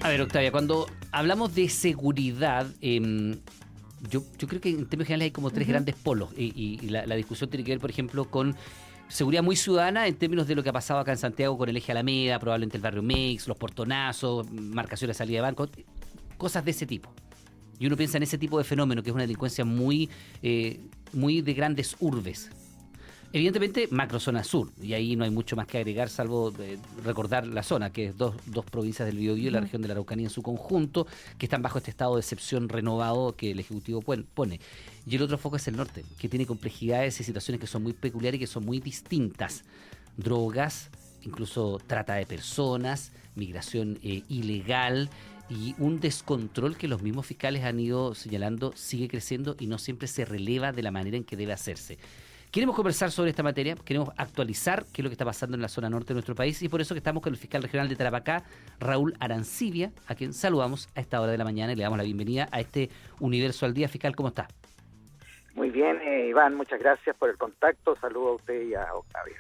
A ver, Octavia, cuando hablamos de seguridad, yo creo que en términos generales hay como tres grandes polos y la discusión tiene que ver, por ejemplo, con seguridad muy ciudadana en términos de lo que ha pasado acá en Santiago con el eje Alameda, probablemente el barrio Meix, los portonazos, marcaciones de salida de banco, cosas de ese tipo. Y uno piensa en ese tipo de fenómeno, que es una delincuencia muy de grandes urbes. Evidentemente, macrozona sur, y ahí no hay mucho más que agregar, salvo recordar la zona, que es dos provincias del Biobío y la región de la Araucanía en su conjunto, que están bajo este estado de excepción renovado que el Ejecutivo pone. Y el otro foco es el norte, que tiene complejidades y situaciones que son muy peculiares y que son muy distintas. Drogas, incluso trata de personas, migración ilegal y un descontrol que los mismos fiscales han ido señalando sigue creciendo y no siempre se releva de la manera en que debe hacerse. Queremos conversar sobre esta materia, queremos actualizar qué es lo que está pasando en la zona norte de nuestro país y por eso que estamos con el fiscal regional de Tarapacá, Raúl Arancibia, a quien saludamos a esta hora de la mañana y le damos la bienvenida a este Universo al Día. Fiscal, ¿cómo está? Muy bien, Iván, muchas gracias por el contacto. Saludo a usted y a Octavia.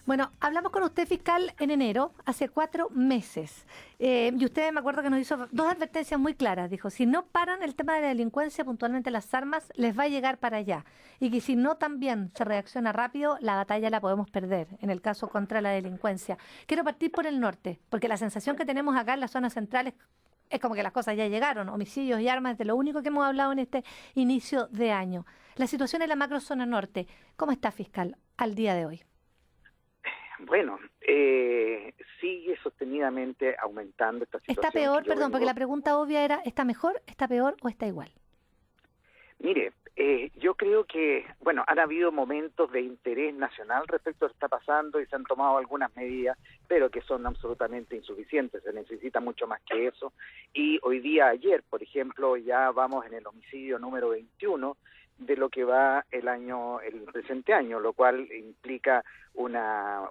Bueno, hablamos con usted, fiscal, en enero, hace 4 meses. Y usted me acuerdo que nos hizo 2 advertencias muy claras. Dijo, si no paran el tema de la delincuencia, puntualmente las armas, les va a llegar para allá. Y que si no también se reacciona rápido, la batalla la podemos perder, en el caso contra la delincuencia. Quiero partir por el norte, porque la sensación que tenemos acá en las zonas centrales es como que las cosas ya llegaron. Homicidios y armas es de lo único que hemos hablado en este inicio de año. La situación en la macrozona norte, ¿cómo está, fiscal, al día de hoy? Bueno, sigue sostenidamente aumentando esta situación. ¿Está peor? Perdón, porque la pregunta obvia era, ¿está mejor, está peor o está igual? Mire, yo creo que, bueno, han habido momentos de interés nacional respecto a lo que está pasando y se han tomado algunas medidas, pero que son absolutamente insuficientes. Se necesita mucho más que eso. Y hoy día, ayer, por ejemplo, ya vamos en el homicidio número 21 de lo que va el presente año, lo cual implica una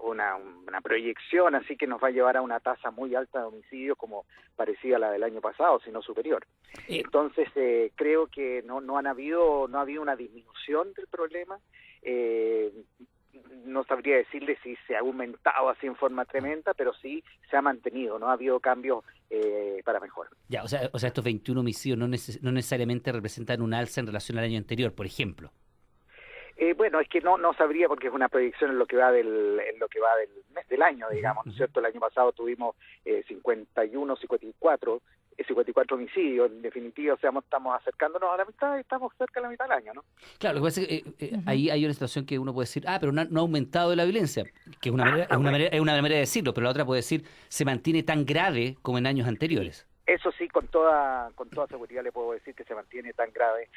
proyección, así que nos va a llevar a una tasa muy alta de homicidios como parecida a la del año pasado, si no superior. Entonces creo que no ha habido una disminución del problema. No sabría decirle si se ha aumentado así en forma tremenda, pero sí se ha mantenido, no ha habido cambios para mejor. Ya, o sea, estos 21 homicidios no necesariamente representan un alza en relación al año anterior, por ejemplo. Bueno, es que no sabría porque es una proyección en lo que va del mes del año, digamos, ¿no es cierto? El año pasado tuvimos 54 homicidios, en definitiva, o sea, estamos acercándonos a la mitad y estamos cerca de la mitad del año, ¿no? Claro, lo que pasa es que ahí hay una situación que uno puede decir, pero no ha aumentado la violencia, que es una manera de decirlo, pero la otra puede decir, se mantiene tan grave como en años anteriores. Eso sí, con toda seguridad le puedo decir que se mantiene tan grave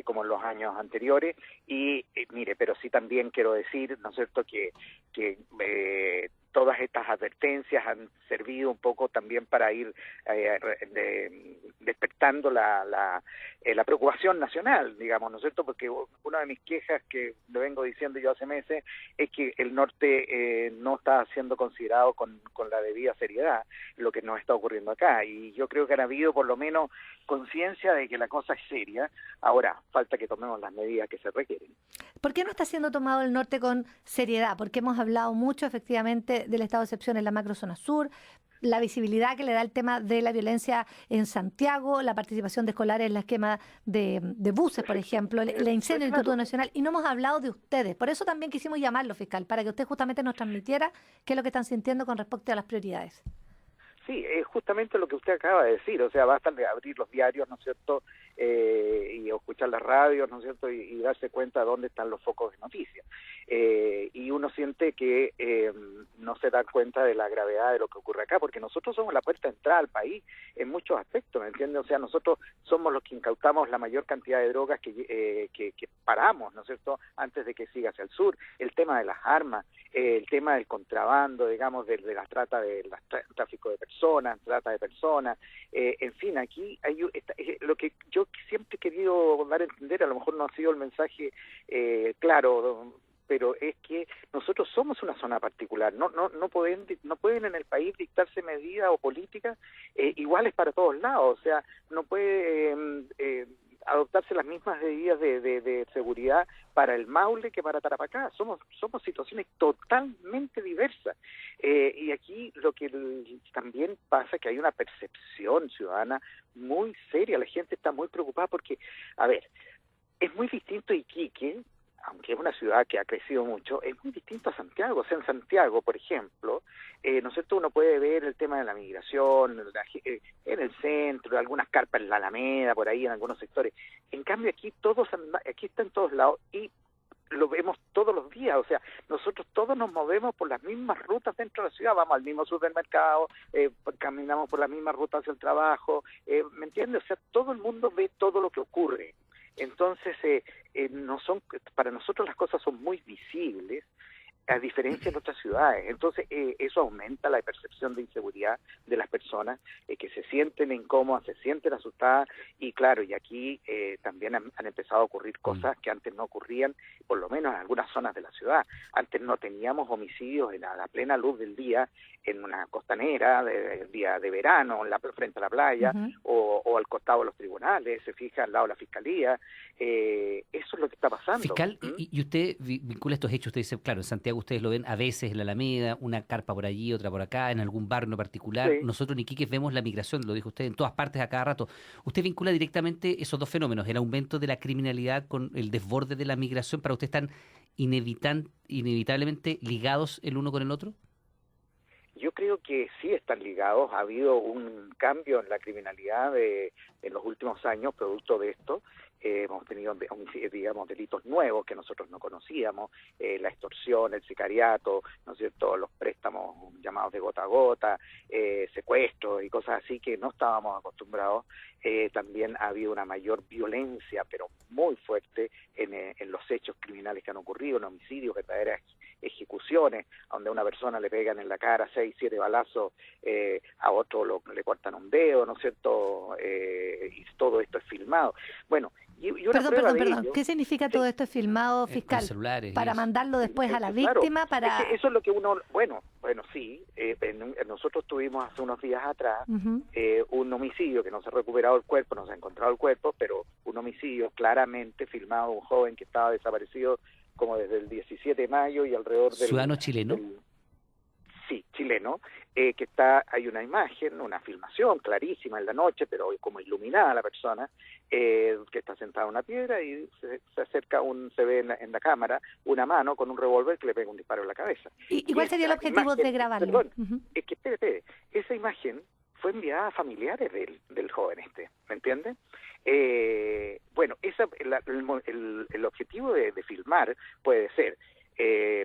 como en los años anteriores y mire, pero sí también quiero decir, ¿no es cierto?, que todas estas advertencias han servido un poco también para ir despertando la preocupación nacional, digamos, ¿no es cierto?, porque una de mis quejas que lo vengo diciendo yo hace meses es que el norte no está siendo considerado con la debida seriedad lo que nos está ocurriendo acá, y yo creo que han habido por lo menos conciencia de que la cosa es seria. Ahora, falta que tomemos las medidas que se requieren. ¿Por qué no está siendo tomado el norte con seriedad? Porque hemos hablado mucho, efectivamente, del estado de excepción en la macrozona sur, la visibilidad que le da el tema de la violencia en Santiago, la participación de escolares en la esquema de buses, por ejemplo, el incendio del Instituto Nacional, y no hemos hablado de ustedes. Por eso también quisimos llamarlo, fiscal, para que usted justamente nos transmitiera qué es lo que están sintiendo con respecto a las prioridades. Sí, es justamente lo que usted acaba de decir, o sea, basta de abrir los diarios, ¿no es cierto?, y escuchar las radios, ¿no es cierto?, y darse cuenta de dónde están los focos de noticias. Y uno siente que no se da cuenta de la gravedad de lo que ocurre acá, porque nosotros somos la puerta de entrada al país en muchos aspectos, ¿me entiende? O sea, nosotros somos los que incautamos la mayor cantidad de drogas que paramos, ¿no es cierto?, antes de que siga hacia el sur. El tema de las armas, el tema del contrabando, digamos, de la trata, del tráfico de personas, trata de personas, en fin, aquí hay lo que yo siempre he querido dar a entender, a lo mejor no ha sido el mensaje claro, pero es que nosotros somos una zona particular, no pueden en el país dictarse medidas o políticas iguales para todos lados, o sea, no puede adoptarse las mismas medidas de seguridad para el Maule que para Tarapacá. Somos situaciones totalmente diversas. Y aquí lo que también pasa es que hay una percepción ciudadana muy seria. La gente está muy preocupada porque, a ver, es muy distinto Iquique, aunque es una ciudad que ha crecido mucho, es muy distinto a Santiago. O sea, en Santiago, por ejemplo, ¿no es cierto?, uno puede ver el tema de la migración en el centro, algunas carpas en la Alameda, por ahí en algunos sectores. En cambio, aquí está en todos lados y lo vemos todos los días. O sea, nosotros todos nos movemos por las mismas rutas dentro de la ciudad, vamos al mismo supermercado, caminamos por la misma ruta hacia el trabajo, ¿me entiendes? O sea, todo el mundo ve todo lo que ocurre. Entonces, para nosotros las cosas son muy visibles, a diferencia de otras ciudades. Entonces, eso aumenta la percepción de inseguridad de las personas, que se sienten incómodas, se sienten asustadas, y claro, y aquí también han empezado a ocurrir cosas que antes no ocurrían, por lo menos en algunas zonas de la ciudad. Antes no teníamos homicidios a la plena luz del día en una costanera, el día de verano, frente a la playa, o al costado de los tribunales, se fija al lado de la fiscalía. Eso es lo que está pasando. Fiscal, y usted vincula estos hechos, usted dice, claro, en Santiago ustedes lo ven a veces en la Alameda, una carpa por allí, otra por acá, en algún barrio particular. Sí. Nosotros en Iquique vemos la migración, lo dijo usted, en todas partes a cada rato. ¿Usted vincula directamente esos dos fenómenos, el aumento de la criminalidad con el desborde de la migración? ¿Para usted están inevitablemente ligados el uno con el otro? Yo creo que sí están ligados. Ha habido un cambio en la criminalidad en los últimos años producto de esto. Hemos tenido, digamos, delitos nuevos que nosotros no conocíamos, la extorsión, el sicariato, ¿no es cierto?, los préstamos llamados de gota a gota, secuestros y cosas así que no estábamos acostumbrados. También ha habido una mayor violencia, pero muy fuerte, en los hechos criminales que han ocurrido, en homicidios, verdaderas ejecuciones, donde a una persona le pegan en la cara 6, 7 balazos, a otro le cortan un dedo, ¿no es cierto?, y todo esto es filmado. Bueno, y una prueba de ello, ¿qué significa todo esto filmado, fiscal? Celulares, ¿Para mandarlo después a la claro, víctima? es que eso es lo que bueno, sí, nosotros tuvimos hace unos días atrás un homicidio que no se ha recuperado el cuerpo, no se ha encontrado el cuerpo, pero un homicidio claramente filmado, un joven que estaba desaparecido como desde el 17 de mayo y alrededor del... ¿Ciudadano chileno? Sí, chileno, hay una imagen, una filmación clarísima en la noche, pero como iluminada la persona, que está sentada en una piedra y se acerca, se ve en la cámara una mano con un revólver que le pega un disparo en la cabeza. ¿Y cuál sería el objetivo de grabarlo? Perdón, es que espérate, esa imagen fue enviada a familiares del joven ¿me entiendes? Bueno, el objetivo de filmar puede ser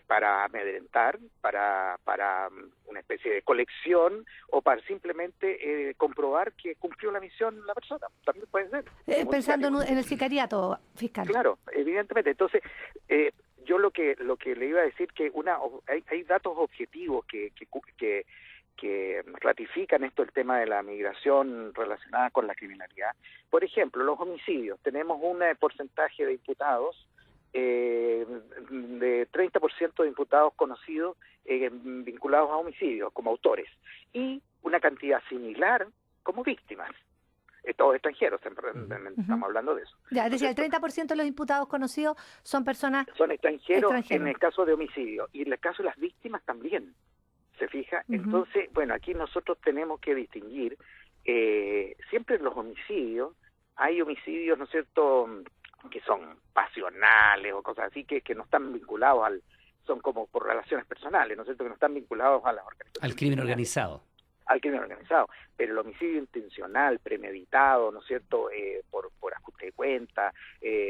para amedrentar, para una especie de colección, o para simplemente comprobar que cumplió la misión la persona. También puede ser. Pensando en el sicariato, fiscal. Claro, evidentemente. Entonces, yo lo que le iba a decir que hay datos objetivos que ratifican el tema de la migración relacionada con la criminalidad. Por ejemplo, los homicidios. Tenemos un porcentaje de imputados, de 30% de imputados conocidos vinculados a homicidios como autores, y una cantidad similar como víctimas. Todos extranjeros, estamos hablando de eso. Ya, decía, el 30% de los imputados conocidos son personas... Son extranjeros en el caso de homicidio, y en el caso de las víctimas también. ¿Se fija? Entonces, bueno, aquí nosotros tenemos que distinguir, siempre en los homicidios, hay homicidios, ¿no es cierto?, que son pasionales o cosas así, que no están vinculados son como por relaciones personales, ¿no es cierto?, que no están vinculados a las organizaciones. Al crimen organizado. Al crimen organizado, pero el homicidio intencional, premeditado, ¿no es cierto?, por ajuste de cuenta,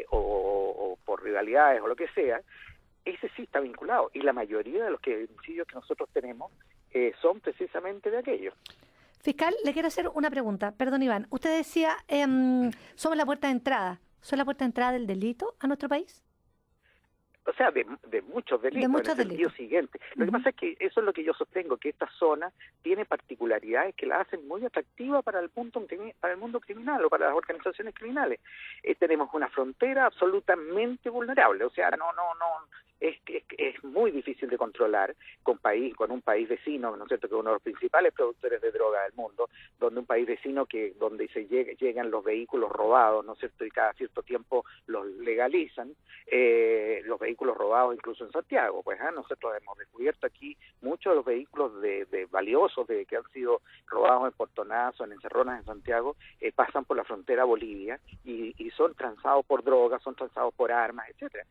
o por rivalidades o lo que sea, ese sí está vinculado, y la mayoría de los homicidios que nosotros tenemos son precisamente de aquellos. Fiscal, le quiero hacer una pregunta. Perdón, Iván. Usted decía, somos la puerta de entrada. ¿Son la puerta de entrada del delito a nuestro país? O sea, de muchos delitos, en el sentido siguiente. Lo que pasa es que eso es lo que yo sostengo, que esta zona tiene particularidades que la hacen muy atractiva para el mundo criminal o para las organizaciones criminales. Tenemos una frontera absolutamente vulnerable, o sea, es muy difícil de controlar con un país vecino, ¿no es cierto?, que es uno de los principales productores de droga del mundo, donde un país vecino donde llegan los vehículos robados, ¿no es cierto?, y cada cierto tiempo los legalizan, los vehículos robados incluso en Santiago. Pues nosotros hemos descubierto aquí muchos de los vehículos de valiosos que han sido robados en portonazos, en encerronas en Santiago, pasan por la frontera a Bolivia y son transados por drogas, son transados por armas, etcétera.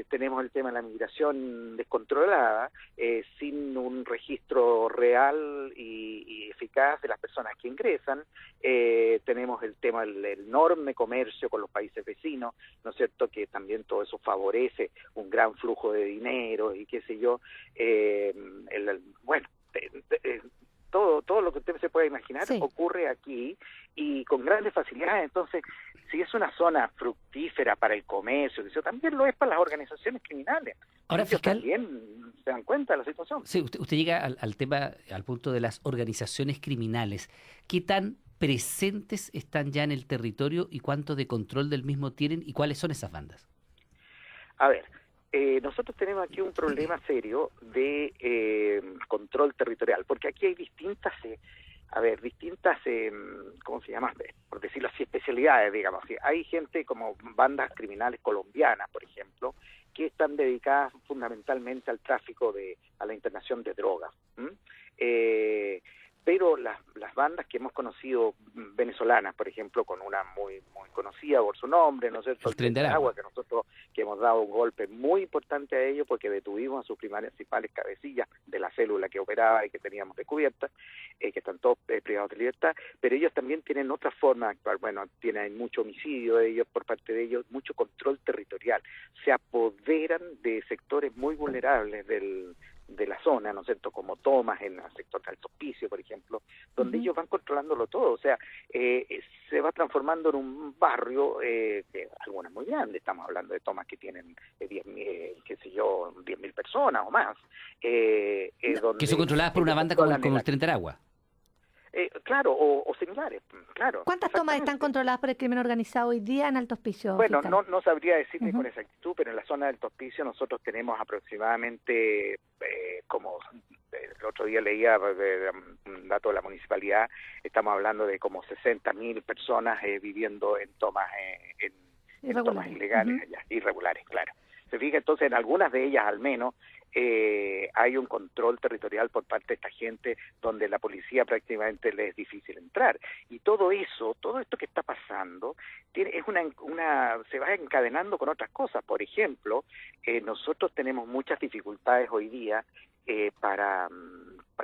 Tenemos el tema de la migración descontrolada, sin un registro real y eficaz de las personas que ingresan. Tenemos el tema del enorme comercio con los países vecinos, ¿no es cierto?, que también todo eso favorece un gran flujo de dinero y qué sé yo. Todo lo que usted se pueda imaginar ocurre aquí y con grandes facilidades. Entonces, si es una zona fructífera para el comercio, eso también lo es para las organizaciones criminales. Ahora, ellos fiscal, también se dan cuenta de la situación. Sí, usted llega al tema, al punto de las organizaciones criminales. ¿Qué tan presentes están ya en el territorio y cuánto de control del mismo tienen y cuáles son esas bandas? A ver, nosotros tenemos aquí un problema serio de control territorial, porque aquí hay distintas, ¿cómo se llama? Por decirlo así, especialidades, digamos así. Hay gente como bandas criminales colombianas, por ejemplo, que están dedicadas fundamentalmente al tráfico a la internación de drogas. Pero las bandas que hemos conocido venezolanas, por ejemplo, con una muy conocida por su nombre, ¿no es cierto?, el Tren del Agua, que hemos dado un golpe muy importante a ellos porque detuvimos a sus principales cabecillas de la célula que operaba y que teníamos descubierta, que están todos privados de libertad, pero ellos también tienen otra forma de actuar. Bueno, tienen mucho homicidio de ellos por parte de ellos, mucho control territorial, se apoderan de sectores muy vulnerables de la zona, ¿no es cierto?, como Tomas, en el sector de Alto Hospicio, por ejemplo, donde ellos van controlándolo todo. O sea, se va transformando en un barrio, algunas muy grandes, estamos hablando de Tomas que tienen 10.000 personas o más. Que son controladas por una banda como el Tren del Agua. Claro, o similares, claro. ¿Cuántas tomas están controladas por el crimen organizado hoy día en Alto Hospicio? Bueno, no sabría decirle con exactitud, pero en la zona del Alto Hospicio nosotros tenemos aproximadamente, el otro día leía un dato de la municipalidad, estamos hablando de como 60.000 personas viviendo en tomas, en tomas ilegales, allá, irregulares, claro. Se fija, entonces en algunas de ellas al menos hay un control territorial por parte de esta gente donde la policía prácticamente le es difícil entrar. Y todo esto que está pasando, se va encadenando con otras cosas. Por ejemplo, nosotros tenemos muchas dificultades hoy día para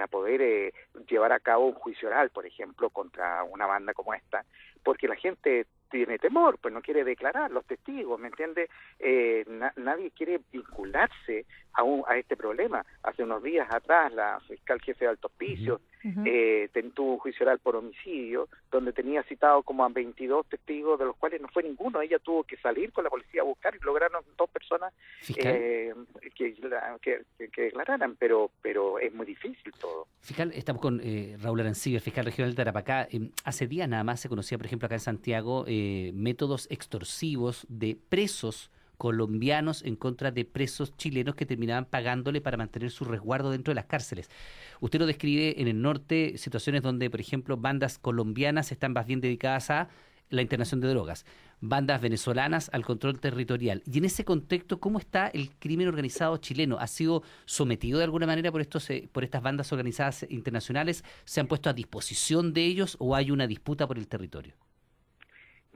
poder llevar a cabo un juicio oral, por ejemplo, contra una banda como esta, porque la gente tiene temor, pues no quiere declarar, los testigos, ¿me entiende? Nadie quiere vincularse a este problema. Hace unos días atrás, la fiscal jefe de Alto Hospicio tuvo un juicio oral por homicidio, donde tenía citado como a 22 testigos, de los cuales no fue ninguno. Ella tuvo que salir con la policía a buscar y lograron 2 personas que declararan, pero es muy difícil todo. Fiscal, estamos con Raúl Arancibia, fiscal regional de Tarapacá. Hace días nada más se conocía, por ejemplo, acá en Santiago, métodos extorsivos de presos colombianos en contra de presos chilenos que terminaban pagándole para mantener su resguardo dentro de las cárceles. Usted lo describe en el norte, situaciones donde, por ejemplo, bandas colombianas están más bien dedicadas a la internación de drogas, bandas venezolanas al control territorial. Y en ese contexto, ¿cómo está el crimen organizado chileno? ¿Ha sido sometido de alguna manera por estas bandas organizadas internacionales? ¿Se han puesto a disposición de ellos o hay una disputa por el territorio?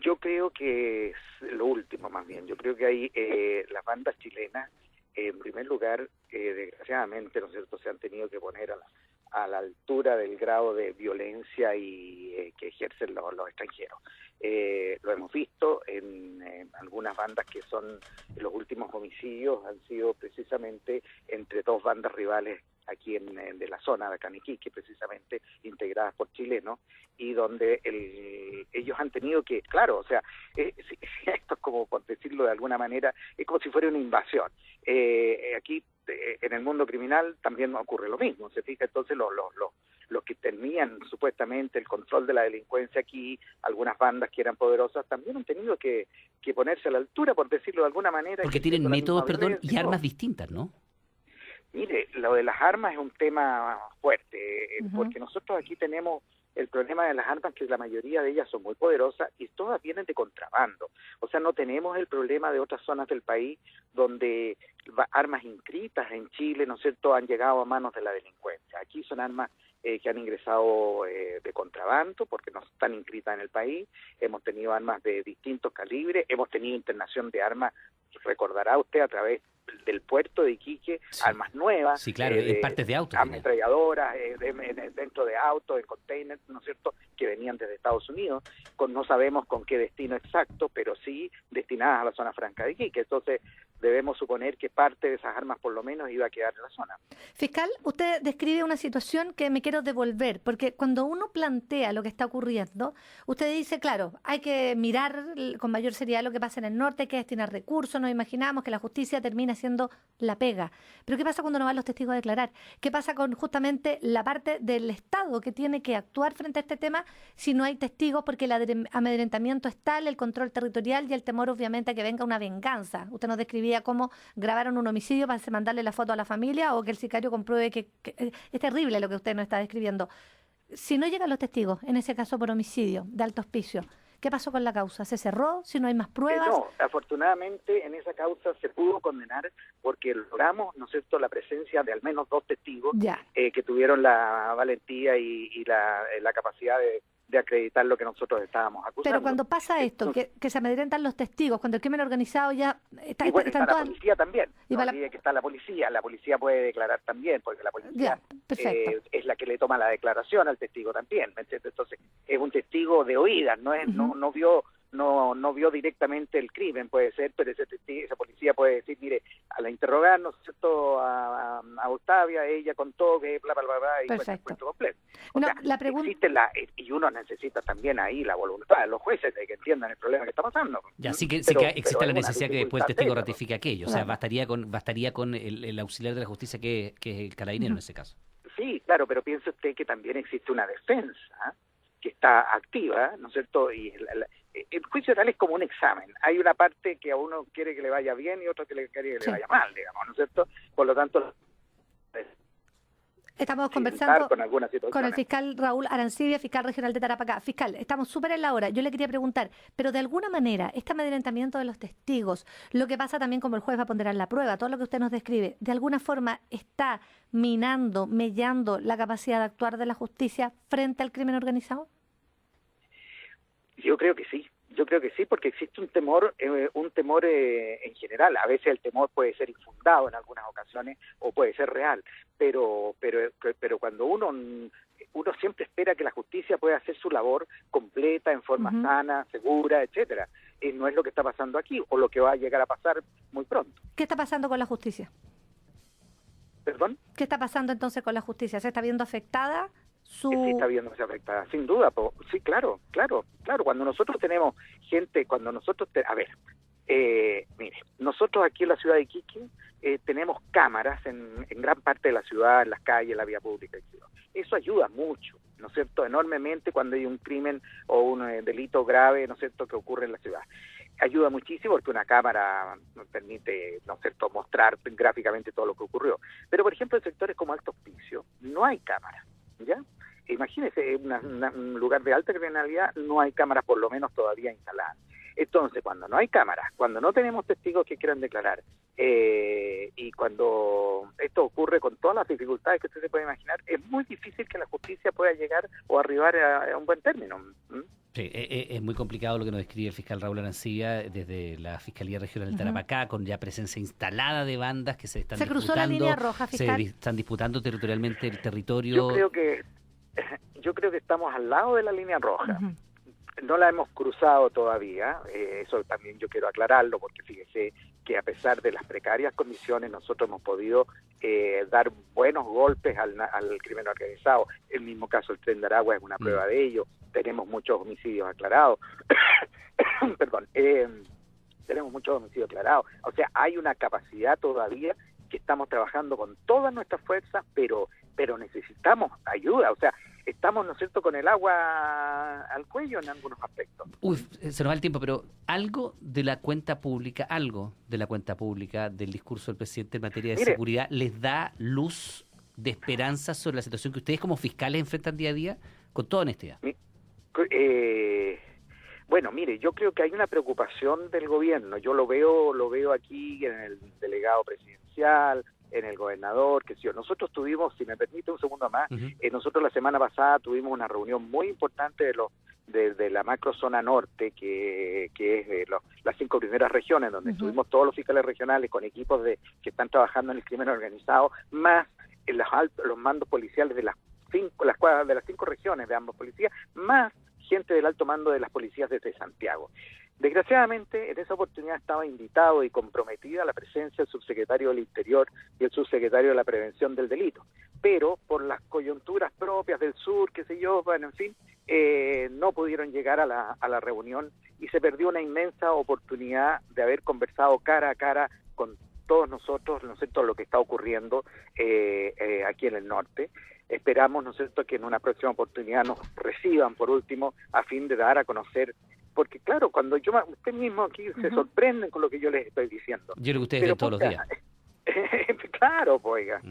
Yo creo que es lo último, más bien. Yo creo que hay las bandas chilenas, en primer lugar, desgraciadamente, ¿no es cierto?, se han tenido que poner a la altura del grado de violencia y que ejercen los extranjeros. Lo hemos visto en algunas bandas que los últimos homicidios han sido precisamente entre 2 bandas rivales aquí de la zona de Caniquique, precisamente integradas por chilenos, y donde ellos han tenido que, claro, o sea, esto es como, por decirlo de alguna manera, es como si fuera una invasión. Aquí, en el mundo criminal, también ocurre lo mismo, se fija. Entonces los que tenían supuestamente el control de la delincuencia aquí, algunas bandas que eran poderosas, también han tenido que ponerse a la altura, por decirlo de alguna manera. Porque tienen métodos, perdón, y armas distintas, ¿no? Mire, lo de las armas es un tema fuerte, porque nosotros aquí tenemos el problema de las armas, que la mayoría de ellas son muy poderosas y todas vienen de contrabando. O sea, no tenemos el problema de otras zonas del país donde armas inscritas en Chile, ¿no es cierto?, han llegado a manos de la delincuencia. Aquí son armas que han ingresado de contrabando porque no están inscritas en el país. Hemos tenido armas de distintos calibres, hemos tenido internación de armas, recordará usted, a través del puerto de Iquique, sí, armas nuevas. Sí, claro, en partes de autos. Ametralladoras, dentro de autos, en containers, ¿no es cierto?, que venían desde Estados Unidos, no sabemos con qué destino exacto, pero sí destinadas a la zona franca de Iquique. Entonces, debemos suponer que parte de esas armas por lo menos iba a quedar en la zona. Fiscal, usted describe una situación que me quiero devolver, porque cuando uno plantea lo que está ocurriendo, usted dice, claro, hay que mirar con mayor seriedad lo que pasa en el norte, hay que destinar recursos, nos imaginamos que la justicia termina haciendo la pega. Pero ¿qué pasa cuando no van los testigos a declarar? ¿Qué pasa con justamente la parte del Estado que tiene que actuar frente a este tema si no hay testigos? Porque el amedrentamiento es tal, el control territorial y el temor obviamente a que venga una venganza. Usted nos describía cómo grabaron un homicidio para mandarle la foto a la familia o que el sicario compruebe que es terrible lo que usted nos está describiendo. Si no llegan los testigos, en ese caso por homicidio de alto hospicio, ¿qué pasó con la causa? ¿Se cerró? ¿Si no hay más pruebas? No, afortunadamente en esa causa se pudo condenar porque logramos, ¿no es cierto?, la presencia de al menos 2 testigos que tuvieron la valentía y la capacidad de acreditar lo que nosotros estábamos acusando. Pero cuando pasa esto, que se amedrentan los testigos, cuando el crimen organizado ya está... Y bueno, está la policía también, no olvide que está la policía puede declarar también, porque la policía es la que le toma la declaración al testigo también, ¿me entiendes? Entonces, es un testigo de oídas, no es no vio directamente el crimen, puede ser, pero esa policía puede decir, mire, al interrogar, ¿no es cierto?, a Octavia, ella contó que bla, bla, bla, bla, y cuenta el cuento completo. O sea, la pregunta... y uno necesita también ahí la voluntad de los jueces de que entiendan el problema que está pasando. Ya, sí que existe la necesidad que después el testigo ratifique aquello, o sea, bastaría con el auxiliar de la justicia que es el carabinero en ese caso. Sí, claro, pero piense usted que también existe una defensa que está activa, ¿no es cierto?, y el juicio oral es como un examen. Hay una parte que a uno quiere que le vaya bien y otra que le quiere que le vaya mal, digamos, ¿no es cierto? Por lo tanto, estamos conversando con el fiscal Raúl Arancibia, fiscal regional de Tarapacá. Fiscal, estamos súper en la hora. Yo le quería preguntar, pero de alguna manera, este amedrentamiento de los testigos, lo que pasa también como el juez va a ponderar la prueba, todo lo que usted nos describe, ¿de alguna forma está mellando la capacidad de actuar de la justicia frente al crimen organizado? Yo creo que sí, porque existe un temor en general. A veces el temor puede ser infundado en algunas ocasiones o puede ser real, pero cuando uno siempre espera que la justicia pueda hacer su labor completa, en forma sana, segura, etcétera. No es lo que está pasando aquí o lo que va a llegar a pasar muy pronto. ¿Qué está pasando con la justicia? ¿Perdón? ¿Qué está pasando entonces con la justicia? ¿Se está viendo afectada? Sí, está viéndose afectada, sin duda. Sí, claro. Cuando nosotros tenemos gente, mire, nosotros aquí en la ciudad de Iquique tenemos cámaras en gran parte de la ciudad, en las calles, en la vía pública, etc. Eso ayuda mucho, ¿no es cierto?, enormemente cuando hay un crimen o un delito grave, ¿no es cierto?, que ocurre en la ciudad. Ayuda muchísimo porque una cámara nos permite, ¿no es cierto?, mostrar gráficamente todo lo que ocurrió. Pero, por ejemplo, en sectores como Alto Hospicio no hay cámara, ¿ya? Imagínese, en un lugar de alta criminalidad no hay cámaras por lo menos todavía instaladas. Entonces, cuando no hay cámaras, cuando no tenemos testigos que quieran declarar, y cuando esto ocurre con todas las dificultades que usted se puede imaginar, es muy difícil que la justicia pueda llegar o arribar a un buen término. Sí, es muy complicado lo que nos describe el fiscal Raúl Arancibia desde la Fiscalía Regional del Tarapacá, con ya presencia instalada de bandas que se están disputando. ¿Se cruzó la línea roja, fiscal? Se están disputando territorialmente el territorio. Yo creo que estamos al lado de la línea roja. No la hemos cruzado todavía, eso también yo quiero aclararlo, porque fíjese que a pesar de las precarias condiciones nosotros hemos podido dar buenos golpes al crimen organizado. El mismo caso del Tren de Aragua es una prueba de ello. Tenemos muchos homicidios aclarados. Perdón, tenemos muchos homicidios aclarados. O sea, hay una capacidad todavía que estamos trabajando con todas nuestras fuerzas, pero pero necesitamos ayuda, o sea, estamos, ¿no es cierto?, con el agua al cuello en algunos aspectos. Uy, se nos va el tiempo, pero algo de la cuenta pública, del discurso del presidente en materia de seguridad, ¿les da luz de esperanza sobre la situación que ustedes como fiscales enfrentan día a día? Con toda honestidad. Bueno, mire, yo creo que hay una preocupación del gobierno. Yo lo veo aquí en el delegado presidencial, en el gobernador, que sí. Nosotros tuvimos, si me permite un segundo más, nosotros la semana pasada tuvimos una reunión muy importante de la macro zona norte, que es de las 5 primeras regiones, donde estuvimos todos los fiscales regionales con equipos que están trabajando en el crimen organizado, más en los mandos policiales de las 5 regiones de ambas policías, más gente del alto mando de las policías desde Santiago. Desgraciadamente, en esa oportunidad estaba invitado y comprometida la presencia del subsecretario del Interior y el subsecretario de la Prevención del Delito, pero por las coyunturas propias del sur, qué sé yo, bueno, en fin, no pudieron llegar a la reunión y se perdió una inmensa oportunidad de haber conversado cara a cara con todos nosotros, ¿no es cierto?, lo que está ocurriendo aquí en el norte. Esperamos, ¿no es cierto?, que en una próxima oportunidad nos reciban, por último, a fin de dar a conocer, porque claro, cuando usted mismo aquí se sorprenden con lo que yo les estoy diciendo. Yo creo que ustedes ven todos los días. Claro, pues, oiga.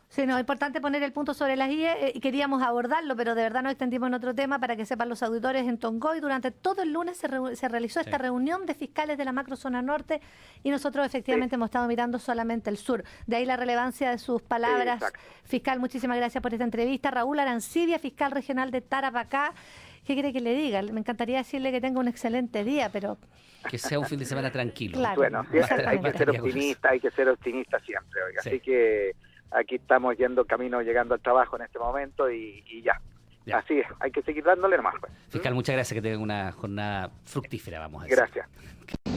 Sí, no, es importante poner el punto sobre las IE, queríamos abordarlo, pero de verdad nos extendimos en otro tema para que sepan los auditores. En Tongoy durante todo el lunes se realizó esta reunión de fiscales de la macrozona norte y nosotros efectivamente hemos estado mirando solamente el sur. De ahí la relevancia de sus palabras. Fiscal, muchísimas gracias por esta entrevista. Raúl Arancibia, fiscal regional de Tarapacá. ¿Qué quiere que le diga? Me encantaría decirle que tenga un excelente día, pero... Que sea un fin de semana tranquilo. Claro, bueno, hay que ser optimista siempre, oiga. Sí. Así que aquí estamos llegando al trabajo en este momento y ya. Así es, hay que seguir dándole nomás. Pues. Fiscal, muchas gracias, que tenga una jornada fructífera, vamos a decir. Gracias.